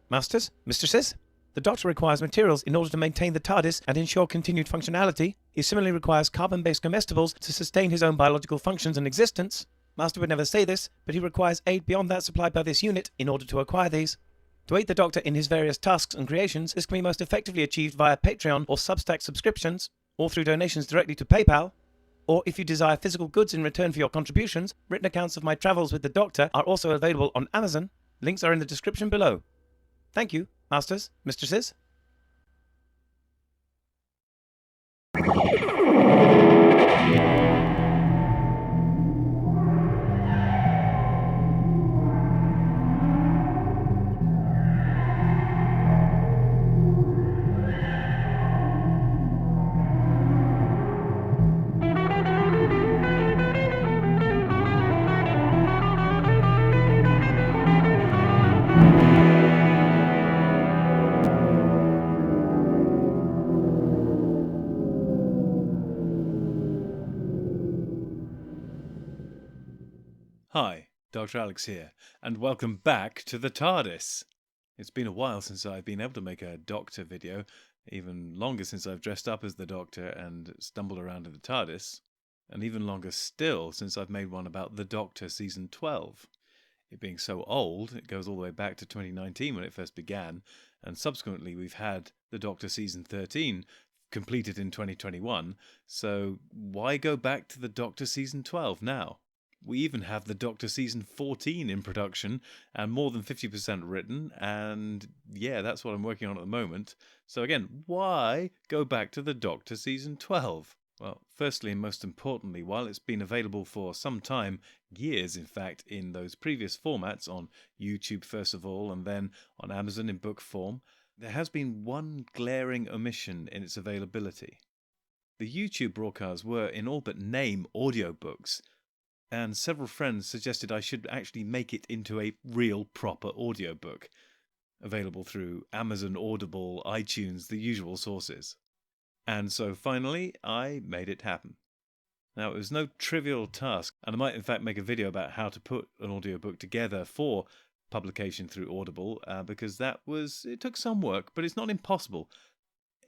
Masters, mistresses, the Doctor requires materials in order to maintain the TARDIS and ensure continued functionality. He similarly requires carbon-based comestibles to sustain his own biological functions and existence. Master would never say this, but he requires aid beyond that supplied by this unit in order to acquire these. To aid the Doctor in his various tasks and creations, this can be most effectively achieved via Patreon or Substack subscriptions, or through donations directly to PayPal. Or if you desire physical goods in return for your contributions, written accounts of my travels with the Doctor are also available on Amazon. Links are in the description below. Thank you, masters, mistresses. Hi, Dr. Alex here, and welcome back to the TARDIS. It's been a while since I've been able to make a Doctor video, even longer since I've dressed up as the Doctor and stumbled around in the TARDIS, and even longer still since I've made one about the Doctor Season 12. It being so old, it goes all the way back to 2019 when it first began, and subsequently we've had the Doctor Season 13 completed in 2021, so why go back to the Doctor Season 12 now? We even have the Doctor Season 14 in production and more than 50% written, and yeah, that's what I'm working on at the moment. So again, why go back to the Doctor Season 12? Well, firstly and most importantly, while it's been available for some time, years in fact, in those previous formats on YouTube first of all and then on Amazon in book form, there has been one glaring omission in its availability. The YouTube broadcasts were in all but name audiobooks, and several friends suggested I should actually make it into a real proper audiobook, available through Amazon, Audible, iTunes, the usual sources. And so finally, I made it happen. Now, it was no trivial task, and I might in fact make a video about how to put an audiobook together for publication through Audible, because it took some work, but it's not impossible.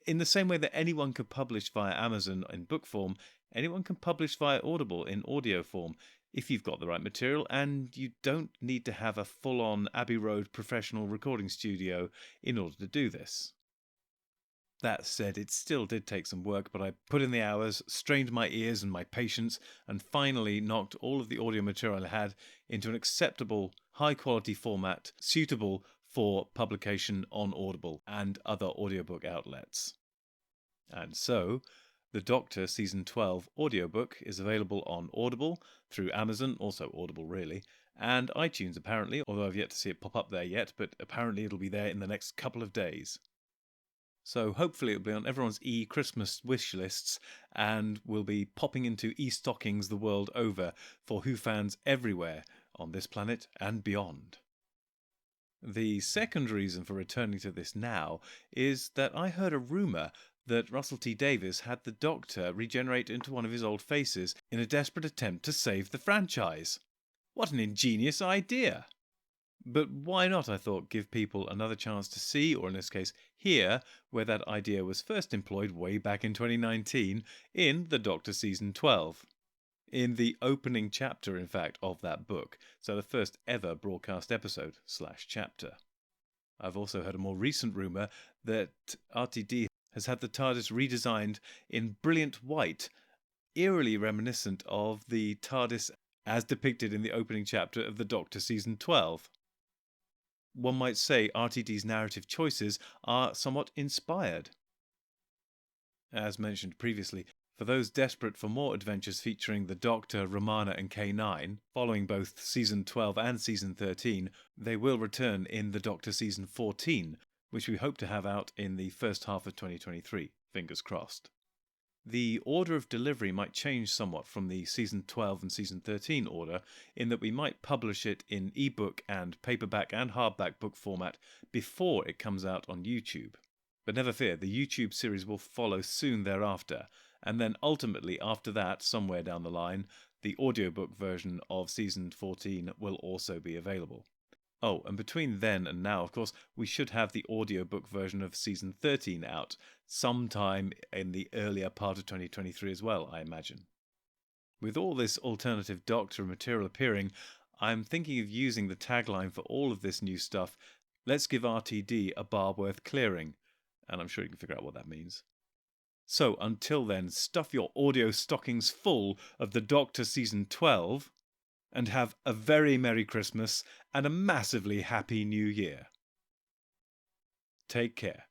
In the same way that anyone could publish via Amazon in book form, anyone can publish via Audible in audio form if you've got the right material, and you don't need to have a full-on Abbey Road professional recording studio in order to do this. That said, it still did take some work, but I put in the hours, strained my ears and my patience, and finally knocked all of the audio material I had into an acceptable, high-quality format suitable for publication on Audible and other audiobook outlets. And so, the Doctor Season 12 audiobook is available on Audible, through Amazon, also Audible really, and iTunes apparently, although I've yet to see it pop up there yet, but apparently it'll be there in the next couple of days. So hopefully it'll be on everyone's e-Christmas wish lists and will be popping into e-stockings the world over for Who fans everywhere on this planet and beyond. The second reason for returning to this now is that I heard a rumour that Russell T Davies had the Doctor regenerate into one of his old faces in a desperate attempt to save the franchise. What an ingenious idea! But why not, I thought, give people another chance to see, or in this case, hear, where that idea was first employed way back in 2019 in the Doctor Season 12. In the opening chapter, in fact, of that book, so the first ever broadcast episode / chapter. I've also heard a more recent rumour that RTD has had the TARDIS redesigned in brilliant white, eerily reminiscent of the TARDIS as depicted in the opening chapter of the Doctor Season 12. One might say RTD's narrative choices are somewhat inspired. As mentioned previously, for those desperate for more adventures featuring the Doctor, Romana and K9, following both Season 12 and Season 13, they will return in the Doctor Season 14, which we hope to have out in the first half of 2023, fingers crossed. The order of delivery might change somewhat from the Season 12 and Season 13 order, in that we might publish it in ebook and paperback and hardback book format before it comes out on YouTube. But never fear, the YouTube series will follow soon thereafter, and then ultimately after that, somewhere down the line, the audiobook version of Season 14 will also be available. Oh, and between then and now, of course, we should have the audiobook version of Season 13 out sometime in the earlier part of 2023 as well, I imagine. With all this alternative Doctor material appearing, I'm thinking of using the tagline for all of this new stuff, "Let's give RTD a bar worth clearing," and I'm sure you can figure out what that means. So until then, stuff your audio stockings full of the Doctor Season 12, and have a very Merry Christmas and a massively Happy New Year. Take care.